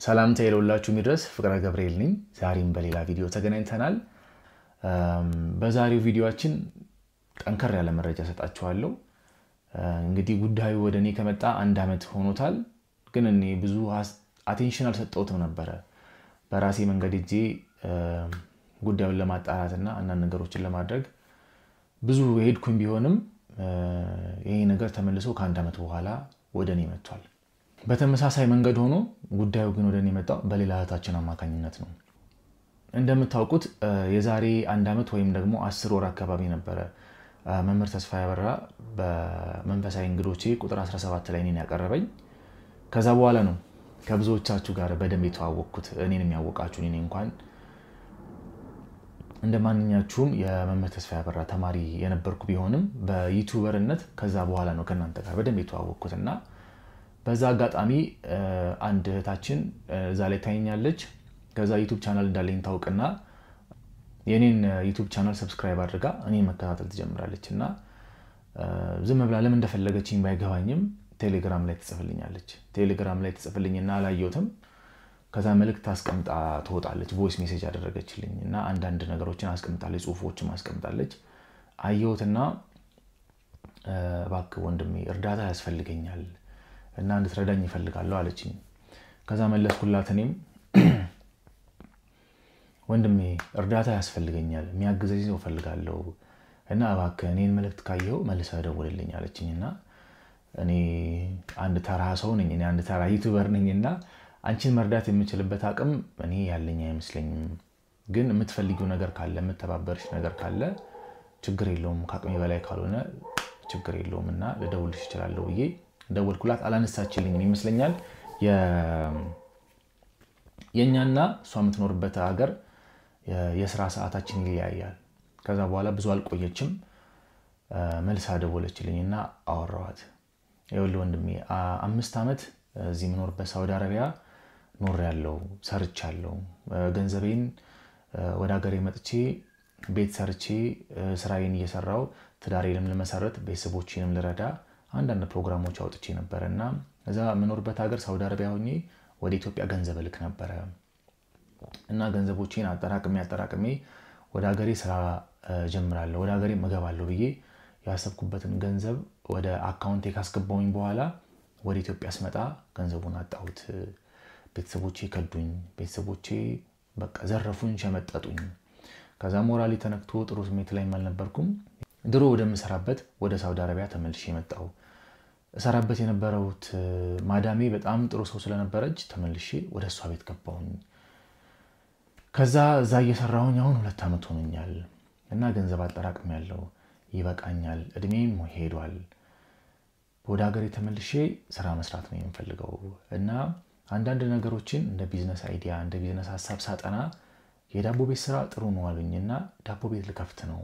ሰላምታ ይለውላችሁ ሚድረስ ፍቅረ ገብርኤል ነኝ ዛሬም በሌላ ቪዲዮ ተገናኝተናል በዛሬው ቪዲዮአችን ጠንከር ያለ መረጃ ሰጣችኋለሁ እንግዲህ ጉዳዩ ወደኔ ከመጣ አንድ አመት ሆኖታል ግን እኔ ብዙ አቴንሽን አልሰጠውትም ነበር በራሴ መንገድ እጄ ጉዳዩን ለማጣራትና አንዳንድ ነገሮችን ለማድረግ ብዙ ሄድኩኝ ቢሆንም ይሄ ነገር ተመልሶ ከአንድ አመት በኋላ ወደኔ መጥቷል በተመሳሳይ መንገድ ሆኖ ጉዳዩ ግን ወደኔ መጣው በሌላ እህታችን አማካኝነት ነው እንደምታውቁት የዛሬ አንድ አመት ወይም ደግሞ 10 ወር አካባቢ ነበር መምህር ተስፋ ያበራ በመንፈሳዊ እንግዶቼ ቁጥር 17 ላይ እኔን ያቀረበኝ ከዛ በኋላ ነው ከብዙዎቻችሁ ጋር በደንብ የተዋወቅኩት እኔንም ያወቃችሁ እኔ እንኳን እንደማንኛችሁም የመምህር ተስፋ ያበራ ተማሪ የነበርኩ ቢሆንም በዩቲዩበርነት ከዛ በኋላ ነው ከናንተ ጋር በደንብ የተዋወቅኩትና በዛ አጋጣሚ አንድ እህታችን ዛሬ ታይኛለች ከዛ ዩቲዩብ ቻናል እንዳለኝ ታውቅና የኔን ዩቲዩብ ቻናል ሰብስክራይብ አድርጋ እኔን መከታተል ትጀምራለችና ዝም ብላ ለምን እንደፈለገችኝ ባይገባኝም ቴሌግራም ላይ ትጽፍልኛለች ቴሌግራም ላይ ትጽፍልኝና አላየሁትም ከዛ መልእክት አስቀምጣ ትወጣለች ቮይስ ሜሴጅ አደረገችልኝና አንዳንድ ነገሮችን አስቀምጣለች ጽሁፎችን አስቀምጣለች አየሁትና ባክ ወንድሜ እርዳታ ያስፈልገኛል እና እንድትረዳኝ ይፈልጋለሁ አለችኝ ከዛ መለስኩላት እኔም ወንድሜ እርዳታ ያስፈልገኛል የሚያግዘኝ ሰው ፈልጋለሁ እና እባክህ እኔን መልእክት ካየው መልሰህ ደውልልኝ አለችኝና እኔ አንድ ተራ ሰው ነኝ እኔ አንድ ተራ ዩቲዩበር ነኝና አንቺን መርዳት የምችልበት አቅም እኔ ያለኝ አይመስለኝም ግን የምትፈልጊው ነገር ካለ የምትተባበርሽ ነገር ካለ ችግር የለውም ካቅሜ በላይ ካልሆነ ችግር የለውምና ልደውልሽ እችላለሁ ብዬ ደወልኩላት አላነሳችልኝ ይመስለኛል የኛና እሷ የምትኖርበት ሀገር የሥራ ሰዓታችን ይለያያል ከዛ በኋላ ብዙ አልቆየችም መልሳ ደወለችልኝና አወራኋት ይኸውልህ ወንድሜ 5 አመት እዚህ ምኖርበት ሳውዲ አረቢያ ኖሬያለሁ ሰርቻለሁ ገንዘቤን ወደ ሀገሬ መጥቼ ቤት ሰርቼ ስራዬን እየሰራው ትዳሬንም ለመሰረት ቤተሰቦቼንም ልረዳ አንዳንድ ፕሮግራሞች አውጥቼ ነበርና እዛ ምኖርበት ሀገር ሳውዲ አረቢያ ሆኜ ወደ ኢትዮጵያ ገንዘብ ልክ ነበር እና ገንዘቦቼን አጠራቅሜ ወደ ሀገሬ ስራ ጀምራለሁ ወደ ሀገሬ መገባለሁ ብዬ ያሰብኩበትን ገንዘብ ወደ አካውንቴ ካስገባውኝ በኋላ ወደ ኢትዮጵያ ስመጣ ገንዘቡን አጣሁት ቤተሰቦቼ ከዱኝ ቤተሰቦቼ በቃ ዘረፉኝ ሸመጠጡኝ ከዛ ሞራሊ ተነክቶ ጥሩ ስሜት ላይ አልነበርኩም ድሮ ወደምሰራበት ወደ ሳውዲ አረቢያ ተመልሼ መጣሁ እሰራበት የነበረውት ማዳሜ በጣም ጥሩ ሰው ስለነበረች ተመልሼ ወደ እሷ ቤት ገባሁኝ ከዛ እዛ እየሰራሁኝ አሁን 2 አመት ሆኖኛል እና ገንዘብ አጠራቅሜያለሁ ይበቃኛል እድሜም ሄዷል ወደ ሀገሬ ተመልሼ ስራ መስራት ነው የምፈልገው እና አንዳንድ ነገሮችን እንደ ቢዝነስ አይዲያ እንደ ቢዝነስ ሐሳብ ሳጠና የዳቦ ቤት ስራ ጥሩ ነው አሉኝና ዳቦ ቤት ልከፍት ነው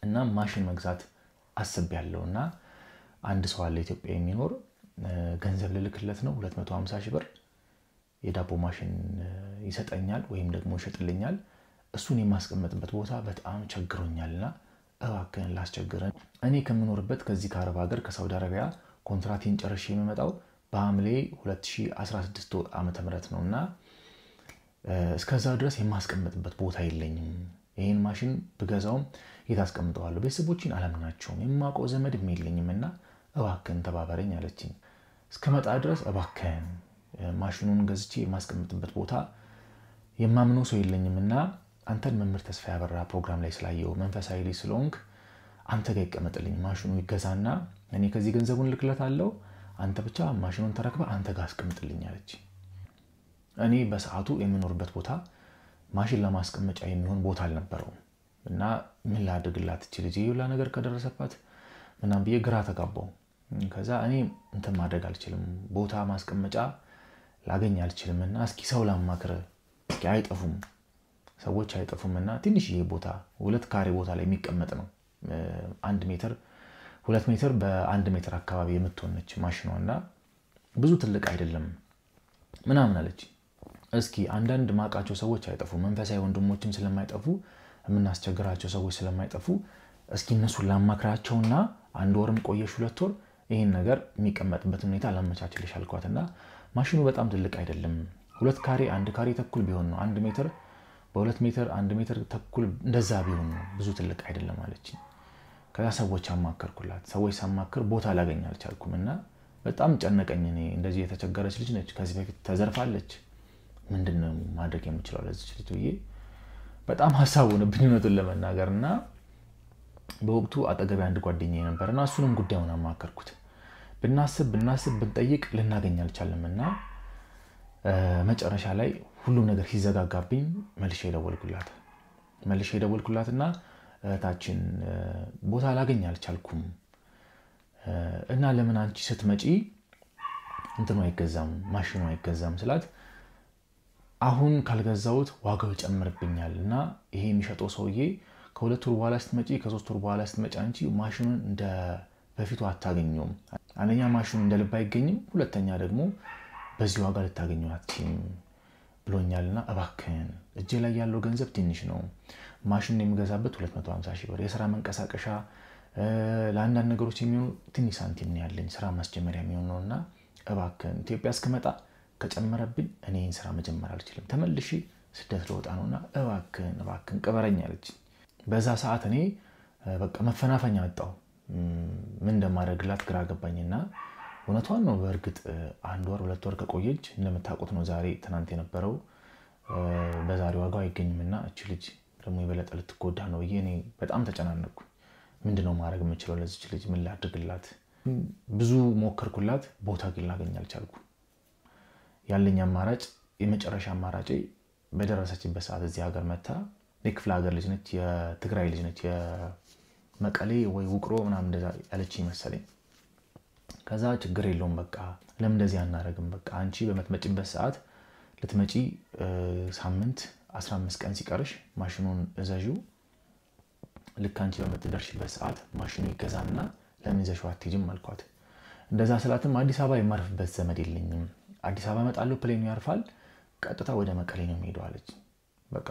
እና ማሽን መግዛት አስቤያለሁና አንድ ሰው አለ ኢትዮጵያ የሚኖር ገንዘብ ልልክለት ነው 250 ሺህ ብር የዳቦ ማሽን ይሰጠኛል ወይም ደግሞ ይሸጥልኛል እሱን የማስቀመጥበት ቦታ በጣም ቸግሮኛልና እባክህን ላስቸግረን እኔ ከምኖርበት ከዚህ ከአረብ ሀገር ከሳውዲ አረቢያ ኮንትራክቴን ጨርሼ የምመጣው በሐምሌ 2016 ዓመተ ምህረት ነውና እስከዛ ድረስ የማስቀምጥበት ቦታ የለኝም ይሄን ማሽን ብገዛውም የታስቀምጠዋለሁ ቤተሰቦቼን አላምናቸውም የማቆ ዘመድም የለኝምና እባክህን ተባበረኝ አለችኝ እስከመጣ ድረስ እባክህን ማሽኑን ገዝቼ የማስቀምጥበት ቦታ የማምነው ሰው የለኝምና አንተን መምህር ተስፋ ያበራ ፕሮግራም ላይ ስላየው መንፈሳዊ ላይ ስለሆንክ አንተ ጋር ይቀመጥልኝ ማሽኑ ይገዛና እኔ ከዚህ ገንዘቡን ልክለታለሁ አንተ ብቻ ማሽኑን ተረክበ አንተ ጋር አስቀምጥልኝ አለች እኔ በሰዓቱ የምኖርበት ቦታ ማሽን ለማስቀመጫ የሚሆን ቦታ አልነበረውም እና ምን ላድርግላት እቺ ልጅ ይውላ ነገር ከደረሰባት ምናም ብዬ ግራ ተጋባው ከዛ እኔ እንትን ማድረግ አልችልም ቦታ ማስቀመጫ ላገኝ አልችልምና እስኪ ሰው ላማክር እስኪ አይጠፉም ሰዎች አይጠፉምና ትንሽዬ ቦታ 2 ካሬ ቦታ ላይ የሚቀመጥ ነው 1 ሜትር 2 ሜትር በ1 ሜትር አካባቢ የምትሆነች ማሽኗና ብዙ ትልቅ አይደለም ምናምን አለች እስኪ አንዳንድ ማቃቸው ሰዎች አይጠፉ መንፈሳዊ ወንድሞችም ስለማይጠፉ የምናስቸግራቸው ሰዎች ስለማይጠፉ እስኪ እነሱ ላማክራቸውና 1 ወርም ቆየሽ 2 ወር ይሄን ነገር የሚቀመጥበት ሁኔታ ላመቻችልሽ አልኳትና ማሽኑ በጣም ትልቅ አይደለም 2 ካሬ 1 ካሬ ተኩል ቢሆን ነው 1 ሜትር በ2 ሜትር 1 ሜትር ተኩል እንደዛ ቢሆን ነው ብዙ ትልቅ አይደለም አለችኝ ከዛ ሰዎች አማከርኩላት ሰዎች ሳማከር ቦታ ላገኝ አልቻልኩምና በጣም ጨነቀኝ እኔ እንደዚህ የተቸገረች ልጅ ነች ከዚህ በፊት ተዘርፋለች ምንድነው ማድረግ የምችለው ለዚህ ልጅ ብዬ በጣም ሐሳብ ሆነብኝ እውነቱን ለመናገርና በወቅቱ አጠገቤ አንድ ጓደኛዬ ነበርና እሱንም ጉዳዩን አማከርኩት ብናስብ ብንጠይቅ ልናገኝ አልቻልንምና መጨረሻ ላይ ሁሉም ነገር ሲዘጋጋብኝ መልሼ ደወልኩላትና ታችን ቦታ ላገኝ አልቻልኩም እና ለምን አንቺ ስትመጪ እንትኑ አይገዛም ማሽኑ አይገዛም ስላት አሁን ካልገዛውት ዋጋው ይጨምርብኛልና ይሄ የሚሸጠው ሰውዬ ከ2 ወር በኋላ ስትመጪ ከ3 ወር በኋላ ስትመጪ አንቺ ማሽኑን እንደ በፊቱ አታገኙም አንደኛ ማሽኑ እንደ ልብ አይገኝም ሁለተኛ ደግሞ በዚህ ዋጋ ልታገኙ አትችይም ብሎኛልና እባክህን እጄ ላይ ያለው ገንዘብ ትንሽ ነው ማሽኑን የሚገዛበት 250 ሺህ ብር የሥራ መንቀሳቀሻ ለአንዳንድ ነገሮች የሚሆኑ ትንሽ ሳንቲም ነው ያለኝ ስራ ማስጀመሪያ የሚሆነውና እባክህን ኢትዮጵያ እስከመጣ ከጨመረብኝ እኔን ስራ መጀመር አልችልም ተመልሼ ስደት ልወጣ ነውና እባክህን ቅበረኝ አለች በዛ ሰዓት እኔ በቃ መፈናፈኛ አጣው ምን እንደማደርግላት ግራ ገባኝና እውነቷን ነው በእርግጥ 1 ወር 2 ወር ከቆየች እንደምታውቁት ነው ዛሬ ትናንት የነበረው በዛሬ ዋጋው አይገኝምና እቺ ልጅ ደግሞ ይበለጥ ልትጎዳ ነው እኔ በጣም ተጨናነኩ ምንድነው ማድረግ የምችለው ለዚህ ልጅ ምን ላድርግላት ብዙ ሞከርኩላት ቦታ ግን ላገኝ አልቻልኩ ያለኝ አማራጭ የመጨረሻ አማራጭ በደረሰችበት ሰዓት እዚህ ሀገር መጣ የክፍለ ሀገር ልጅ ነች የትግራይ ልጅ ነች የመቀሌ ወይ ውቅሮ ምናምን እንደዛ ያለችኝ መሰለኝ ከዛ ችግር የለውም በቃ ለምን እንደዚህ አናረግም በቃ አንቺ በመትመጪበት ሰዓት ልትመጪ ሳምንት 15 ቀን ሲቀርሽ ማሽኑን እዛዡ ልክ አንቺ በመትደርሽበት ሰዓት ማሽኑ ይገዛና ለምን ዘሽው አትይጂም አልኳት እንደዛ ስላትም አዲስ አበባ የማርፍበት ዘመድ የለኝም አዲስ አበባ መጣለው ፕሌኑ ያርፋል ቀጥታ ወደ መቀሌ ነው የሚሄደው አለች በቃ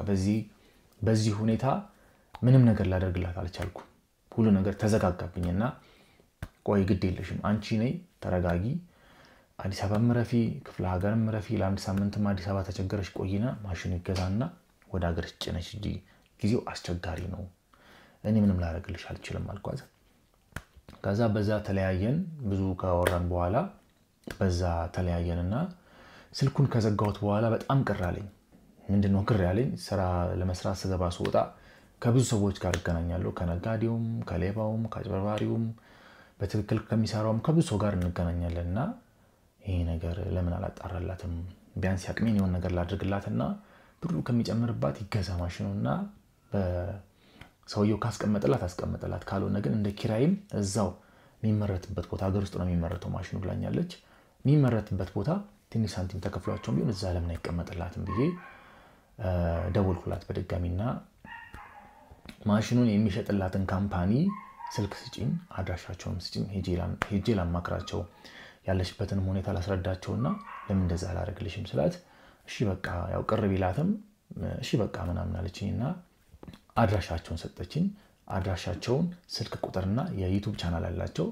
በዚህ ሁኔታ ምንም ነገር ላደርግላት አልቻልኩም ሁሉ ነገር ተዘጋጋብኝና ቆይ ግድ የለሽም አንቺ ነይ ተረጋጊ አዲስ አበባ ምረፊ ክፍለ ሀገር ምረፊ ለአንድ ሳምንትም አዲስ አበባ ተቸገረሽ ቆይና ማሽኑ ይገዛና ወደ ሀገርሽ ጭነሽ ሂጂ ጊዜው አስቸጋሪ ነው እኔ ምንም ላደርግልሽ አልችልም አልኳት ከዛ በዛ ተለያየን ብዙ ካወራን በኋላ በዛ ተለያየንና ስልኩን ከዘጋሁት በኋላ በጣም ቅራለኝ ምንድነው ቅር ያለኝ ስራ ለመስራት ስገባ ስወጣ ከብዙ ሰዎች ጋር እገናኛለሁ ከነጋዴውም ከሌባውም ከአጭበርባሪውም በትክክል ከሚሰራውም ከብዙ ሰው ጋር እንገናኛለንና ይሄ ነገር ለምን አላጣራላትም ቢያንስ ያቅሜን የሆነ ነገር ላድርግላትና ብሩ ከሚጨምርባት ይገዛ ማሽኑና በሰውየው ካስቀመጠላት ካልሆነ ግን እንደ ኪራይም እዛው የሚመረትበት ቦታ ሀገር ውስጥ ነው የሚመረተው ማሽኑ ብላኛለች የሚመረትበት ቦታ ትንሽ ሳንቲም ተከፍሏቸው ቢሆን እዛ ለምን አይቀመጥላትም ብዬ ደወልኩላት በድጋሚና ማሽኑን የሚሸጥላትን ካምፓኒ ስልክ ስጪኝ አድራሻቸውን ስጪኝ ሄጄ ላማክራቸው ያለሽበትን ሁኔታ ላስረዳቸውና ለምን እንደዛ አላደርግልሽም ስላት እሺ በቃ ያው ቅር ቢላትም እሺ በቃ ምናምን አለችኝና አድራሻቸውን ሰጠችኝ አድራሻቸውን ስልክ ቁጥርና የዩቲዩብ ቻናል አላቸው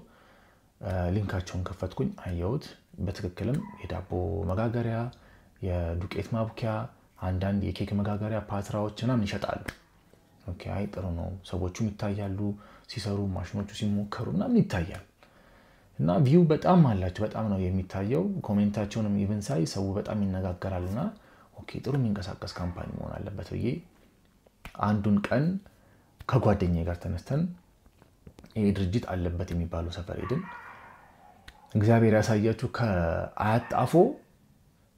ሊንካቸውን ከፈትኩኝ አየሁት በትክክልም የዳቦ መጋገሪያ የዱቄት ማቡኪያ አንዳንድ የኬክ መጋገሪያ ፓትራዎችና ምን ይሸጣሉ ኦኬ አይ ጥሩ ነው ሰዎቹም ይታያሉ ሲሰሩ ማሽኖቹ ሲሞከሩና ምን ይታያል እና ቪው በጣም አላችሁ በጣም ነው የሚታየው ኮሜንታቸውንም ኢቭን ሳይ ሰው በጣም ይነጋገራልና ኦኬ ጥሩ የሚንቀሳቀስ ካምፓኒ መሆን አለበት ብዬ አንዱን ቀን ከጓደኛዬ ጋር ተነስተን ይሄ ድርጅት አለበት የሚባለው ሰፈር ሄድን እግዚአብሔር ያሳያችሁ ከአያት ጣፎ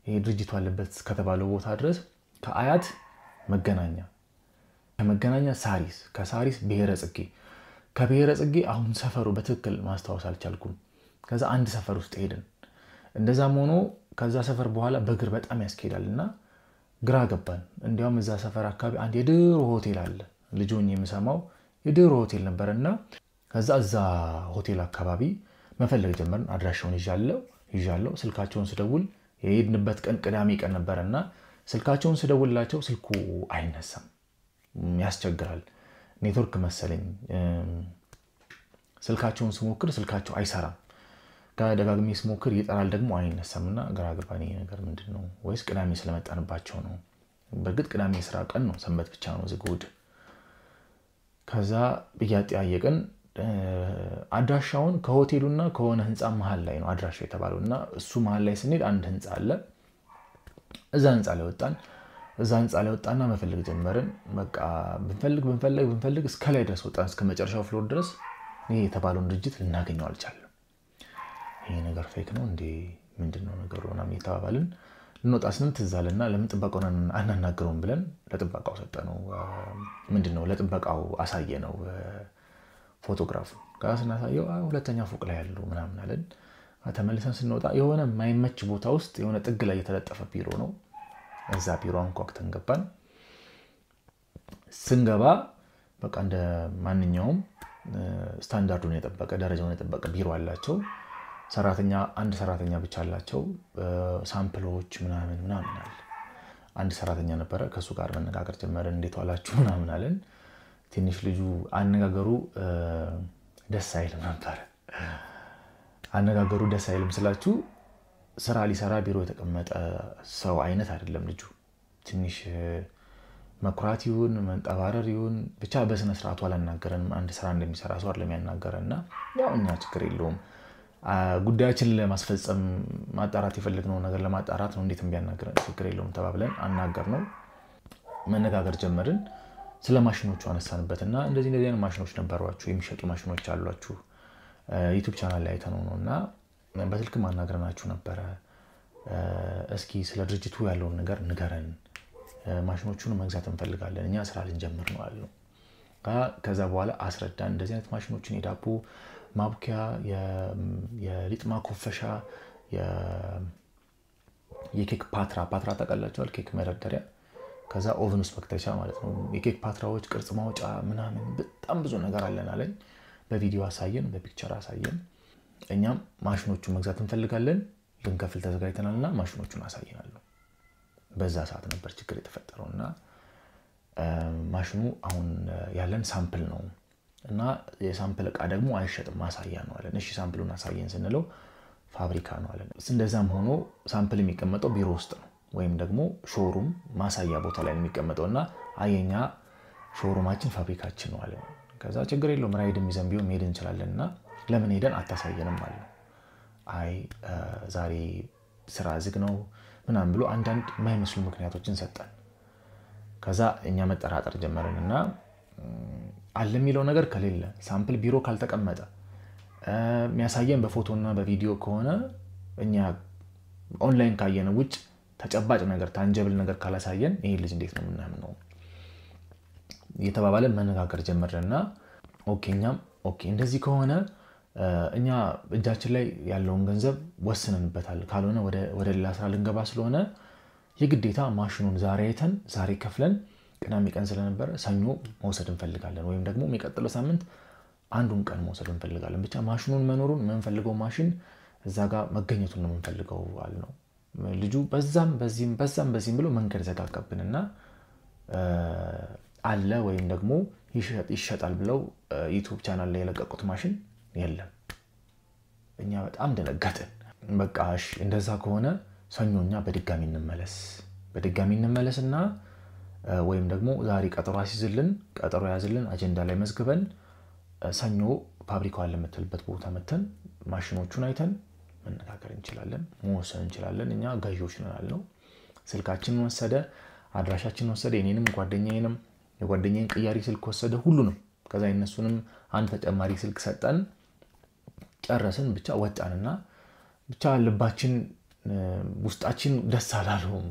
ይሄ ድርጅቱ አለበት ከተባለው ቦታ ድረስ ከአያት መገናኛ ከመገናኛ ሳሪስ ከሳሪስ ብሔረ ጽጌ ከብሔረ ጽጌ አሁን ሰፈሩ በትክክል ማስተዋወስ አልቻልኩም ከዛ አንድ ሰፈር ውስጥ ሄድን እንደዛም ሆኖ ከዛ ሰፈር በኋላ በእግር በጣም ያስኬዳልና ግራ ገባን እንዲያውም እዛ ሰፈር አካባቢ አንድ የድሮ ሆቴል አለ ልጆኝ የምሰማው የድሮ ሆቴል ነበርና ከዛ እዛ ሆቴል አካባቢ መፈለግ ጀመርን አድራሻውን ይዣለው ስልካቸውን ስደውል የሄድንበት ቀን ቅዳሜ ቀን ነበርና ስልካቸውን ስደውልላቸው ስልኩ አይነሳም ያስቸግራል ኔትወርክ መሰለኝ ስልካቸውን ስሞክር ስልካቸው አይሰራም ከደጋግሜ ስሞክር ይጠራል ደግሞ አይነሳምና ግራ ገባኝ ነገር ምንድነው ወይስ ቅዳሜ ስለመጣንባቸው ነው በርግጥ ቅዳሜ ስራ ቀን ነው ሰንበት ብቻ ነው ዝጉድ ከዛ በያጠያየቀን አድራሻውን ከሆቴሉና ከሆነ ህንጻ መሃል ላይ ነው አድራሻው የተባለውና እሱ መሃል ላይ ስንሄድ አንድ ህንጻ አለ እዛ ህንጻ ላይ ወጣን እዛ ህንጻ ላይ ወጣና መፈልግ ጀመርን በቃ ብንፈልግ እስከ ላይ ድረስ ወጣን እስከ መጨረሻው ፍሎር ድረስ ይሄ የተባለውን ድርጅት ልናገኘው አልቻለም ይሄ ነገር ፌክ ነው እንዴ ምንድነው ነገሩና ተባባልን ልንወጣ ስንት ትዛለና ለምን ጥበቃውን አናናገረውም ብለን ለጥበቃው ሰጠነው ምንድነው ለጥበቃው አሳየነው ፎቶግራፍ ጋስናሳየው ሁለተኛ ፎቅ ላይ ያለው ምናምን አለን ተመልሰን ስንወጣ የሆነ ማይመች ቦታ ውስጥ የሆነ ጥግ ላይ የተለጠፈ ቢሮ ነው እዛ ቢሮ አንኳኩተን ገባን ስንገባ በቃ እንደ ማንኛውም ስታንዳርዱን የጠበቀ ደረጃውን የጠበቀ ቢሮ አላቸው ሰራተኛ አንድ ሰራተኛ ብቻ አላቸው ሳምፕሎች ምናምን አለ አንድ ሰራተኛ ነበር ከሱ ጋር መነጋገር ጀመረን እንዴት ዋላችሁ ምናምን አለን ትንሽ ልጁ አነጋገሩ ደስ አይልም ነበር አነጋገሩ ደስ አይልም ስላችሁ ስራ ሊሰራ ቢሮ የተቀመጠ ሰው አይነት አይደለም ልጁ ትንሽ መኩራት ይሁን መንጠባረር ይሁን ብቻ በስነ ስርዓቱ አላናገረንም አንድ ስራ እንደሚሰራ ሰው አይደለም ያናገረና ያው እኛ ችግር የለውም ጉዳያችንን ለማስፈጸም ማጣራት የፈለግነው ነገር ለማጣራት ነው እንዴት እንቢያናገረን ችግር የለውም ተባብለን አናገርነው መነጋገር ጀመርን ስለ ማሽኖቹ አነሳንበትና እንደዚህ አይነት ማሽኖች ነበርዋችሁ የሚሸጡ ማሽኖች አሏችሁ ዩቲዩብ ቻናል ላይ ተነውና በስልክ ማናገርናችሁ ነበር እስኪ ስለ ድርጅቱ ያለውን ነገር ንገረን ማሽኖቹን መግዛት እንፈልጋለን እኛ ስራ ልንጀምር ነው አሉ ከዛ በኋላ አስረዳን እንደዚህ አይነት ማሽኖችን የዳቦ ማቡኪያ የሊጥ ማኮፈሻ የኬክ ፓትራ ተቀላጫው ኬክ መደርደሪያ ከዛ ኦቨን ውስጥ መክተቻ ማለት ነው የኬክ ፓትራዎች ቅርጽ ማውጫ ምናምን በጣም ብዙ ነገር አለን አለኝ በቪዲዮ አሳየን በፒክቸር አሳየን እኛም ማሽኖቹን መግዛት እንፈልጋለን ልንከፍል ተዘጋጅተናልና ማሽኖቹን አሳየናል በዛ ሰዓት ነበር ችግር የተፈጠረውና ማሽኑ አሁን ያለን ሳምፕል ነው እና የሳምፕል እቃ ደግሞ አይሸጥም ማሳያ ነው አለን እሺ ሳምፕሉን አሳየን ስንለው ፋብሪካ ነው አለን እንደዛም ሆኖ ሳምፕል የሚቀመጠው ቢሮ ውስጥ ነው ወይም ደግሞ ሾሩም ማሳያ ቦታ ላይ የሚቀመጠውና አየኛ ሾሩማችን ፋብሪካችን ነው አለን ከዛ ችግር የለውም ራይድም ይዘን ቢሆን መሄድ እንችላለንና ለምን ሄደን አታሳየንም ማለት አይ ዛሬ ስራ ዝግ ነው ምናምን ብሎ አንዳንድ ማይመስሉ ምክንያቶችን ሰጠን ከዛ እኛ መጠራጠር ጀመረንና አለ የሚለው ነገር ከሌለ ሳምፕል ቢሮ ካልተቀመጠ የሚያሳየን በፎቶና በቪዲዮ ከሆነ እኛ ኦንላይን ካየነ ውጭ ተጨባጭ ነገር ታንጀብል ነገር ካላሳየን ይሄ ልጅ እንዴት ነው ምናምን ነው የተባባለን መነጋገር ጀመረንና ኦኬኛም ኦኬ እንደዚህ ከሆነ እኛ እጃችን ላይ ያለውን ገንዘብ ወስነንበታል ካልሆነ ወደ ሌላ ስራ ልንገባ ስለሆነ የግዴታ ማሽኑን ዛሬ አይተን ዛሬ ከፍለን ቅዳሜ ቀን ስለነበረ ሰኞ መውሰድ እንፈልጋለን ወይም ደግሞ የሚቀጥለው ሳምንት አንዱን ቀን መውሰድ እንፈልጋለን ብቻ ማሽኑን መኖሩን የምንፈልገው ማሽን እዛ ጋር መገኘቱን ነው የምንፈልገው አልነው ልጁ በዛም በዚህም ብሎ መንገድ ዘጋጋብንና አለ ወይም ደግሞ ይሸጣል ብለው ዩቲዩብ ቻናል ላይ የለቀቁት ማሽን የለም እኛ በጣም ደነገጥን በቃ እሺ እንደዛ ከሆነ ሰኞኛ በድጋሚ እንመለስና ወይም ደግሞ ዛሬ ቀጠሮ ያዝልን አጀንዳ ላይ መዝግበን ሰኞ ፋብሪካው አለ የምትልበት ቦታ መተን ማሽኖቹን አይተን መነጋገር እንችላለን መወሰን እንችላለን እኛ ጋጆች ነን አልነው ስልካችንን ወሰደ አድራሻችንን ወሰደ የኔንም የጓደኛዬን ቅያሪ ስልክ ወሰደ ሁሉንም ከዛ እነሱንም አንድ ተጨማሪ ስልክ ሰጠን ጨረስን ብቻ ወጣንና ብቻ ልባችን ውስጣችን ደስ አላለውም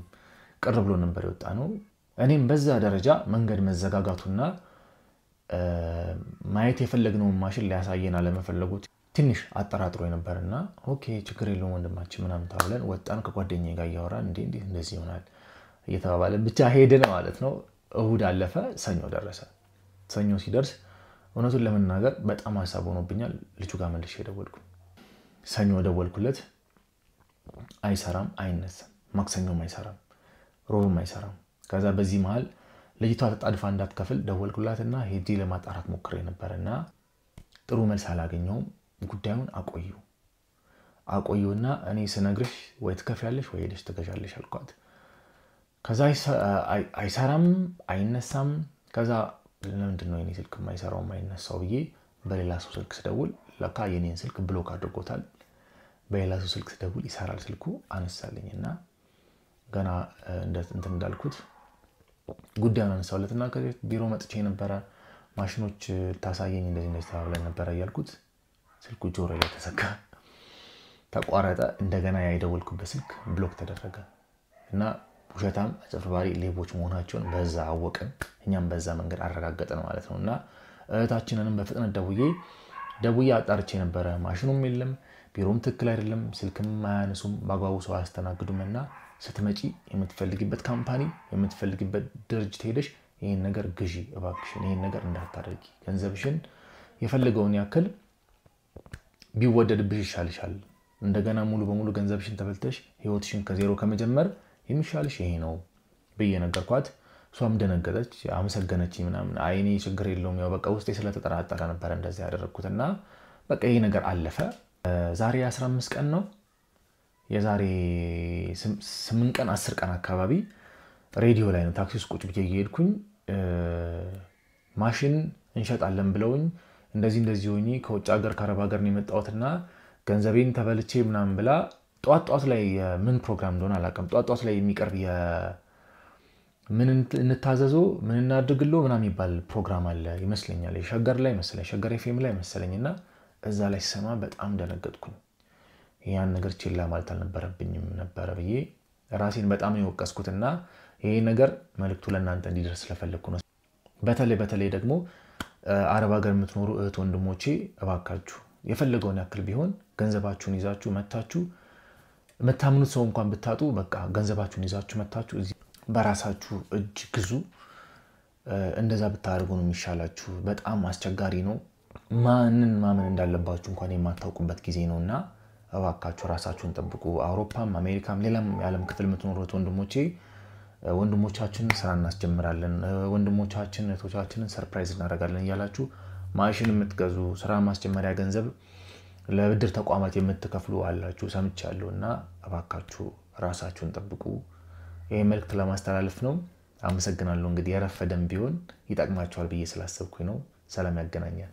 ቅር ብሎ ነበር የወጣነው እኔም በዛ ደረጃ መንገድ መዘጋጋቱና ማየት የፈለግነው ማሽን ሊያሳየን አለመፈለጉት ትንሽ አጠራጥሮ የነበርና ኦኬ ችግር የለውም ወንድማችን ምናምን ታብለን ወጣን ከጓደኛዬ ጋር ያወራን እንደዚህ ይሆናል እየተባባለን ብቻ ሄደን ማለት ነው እሁድ አለፈ ሰኞ ደረሰ ሰኞ ሲደርስ እውነቱን ለመናገር በጣም ሐሳብ ሆኖብኛል ልጁ ጋር መልሼ ደወልኩ ሰኞ ደወልኩለት አይሰራም አይነሳም ማክሰኞም አይሰራም ሮብም አይሰራም ከዛ በዚህ መሃል ልጅቷ ተጣድፋ እንዳትከፍል ደወልኩላትና ሄጂ ለማጣራት ሞክሬ ነበርና ጥሩ መልስ አላገኘውም ጉዳዩን አቆዩና እኔ ስነግርሽ ወይ ትከፍያለሽ ወይ ሄደሽ ትገዣለሽ አልኳት ከዛ አይሰራም አይነሳም ከዛ ለምንድነው የኔ ስልክ የማይሰራው የማይነሳው ብዬ በሌላ ሰው ስልክ ስደውል ለካ የኔን ስልክ ብሎክ አድርጎታል በሌላ ሰው ስልክ ስደውል ይሰራል ስልኩ አነሳልኝና ገና እንትን እንዳልኩት ጉዳዩን አነሳውለትና ከቢሮ መጥቼ ነበር ማሽኖች ታሳየኝ እንደዚህ ተባብለን ነበር ያልኩት ስልኩ ጆሮ ላይ ተሰካ ተቋረጠ እንደገና ያይደውልኩበት ስልክ ብሎክ ተደረገ እና ውሸታም አጭበርባሪ ሌቦች መሆናቸውን በዛ አወቀን እኛም በዛ መንገድ አረጋገጠን ማለት ነውና እህታችንንም በፍጥነት ደውዬ አጣርቼ ነበር ማሽኑም የለም ቢሮም ትክክል አይደለም ስልክም ማያነሱም ባጓው ሰው አስተናግዱምና ስትመጪ የምትፈልጊበት ካምፓኒ የምትፈልጊበት ድርጅት ሄደሽ ይሄን ነገር ግዢ እባክሽን ይሄን ነገር እንዳታደርጊ ገንዘብሽን የፈለገውን ያክል ቢወደድብሽ ይሻልሻል እንደገና ሙሉ በሙሉ ገንዘብሽን ተበልተሽ ህይወትሽን ከዜሮ ከመጀመር የሚሻልሽ ይሄ ነው በየነገርኳት ሷም ደነገጠች አመሰገነችኝ ምናምን አይኔ ችግር የለውም ያው በቃ ውስጤ ስለተጠራጠረ ነበር እንደዚህ ያደረኩትና በቃ ይሄ ነገር አለፈ ዛሬ 15 ቀን ነው የዛሬ 8 ቀን 10 ቀን አካባቢ ሬዲዮ ላይ ነው ታክሲ ውስጥ ቁጭ ብዬ እየሄድኩኝ ማሽን እንሸጣለን ብለውኝ እንደዚህ ሆኜ ከውጭ ሀገር ከአረብ ሀገር ነው የመጣሁትና ገንዘቤን ተበልቼ ምናምን ብላ ጧት ላይ ምን ፕሮግራም እንደሆነ አላቀም ጧት ላይ የሚቀርብ ምን እንታዘዞ ምን እናድርግሎ ምናምን ይባል ፕሮግራም አለ ይመስለኛል ሸገር ላይ መሰለኝ ሸገር ኤፍኤም ላይ መሰለኝና እዛ ላይ ሰማ በጣም ደነገጥኩኝ ያን ነገር ችላ ማለት አልነበረብኝም ነበር ብዬ ራሴን በጣም የወቀስኩትና ይሄ ነገር መልክቱ ለእናንተ እንዲደርስ ስለፈለኩ ነው በተለይ ደግሞ አረብ ሀገር የምትኖሩ እህት ወንድሞቼ እባካችሁ የፈለገውን ያክል ቢሆን ገንዘባችሁን ይዛችሁ መታችሁ መታምኑት ሰው እንኳን ብታጡ በቃ ገንዘባችሁን ይዛችሁ መታችሁ እዚህ በራሳችሁ እጅ ግዙ እንደዛ ብታደርጉ ነው የሚሻላችሁ በጣም አስቸጋሪ ነው ማመን እንዳለባችሁ እንኳን የማታውቁበት ጊዜ ነውና እባካችሁ ራሳችሁን ጠብቁ አውሮፓም አሜሪካም ሌላም የዓለም ክፍል የምትኖሩት ወንድሞቻችንን ስራ እናስጀምራለን ወንድሞቻችንን እህቶቻችንን ሰርፕራይዝ እናደርጋለን ያላችሁ ማሽን የምትገዙ ስራ ማስጀመሪያ ገንዘብ ለብድር ተቋማት የምትከፍሉ አላችሁ ሰምቻለሁና እባካችሁ ራሳችሁን ጠብቁ ይሄ መልእክት ለማስተላለፍ ነው አመሰግናለሁ እንግዲህ ያረፈደም ቢሆን ይጣቅማችኋል ብዬ ስላሰብኩኝ ነው ሰላም ያገናኛል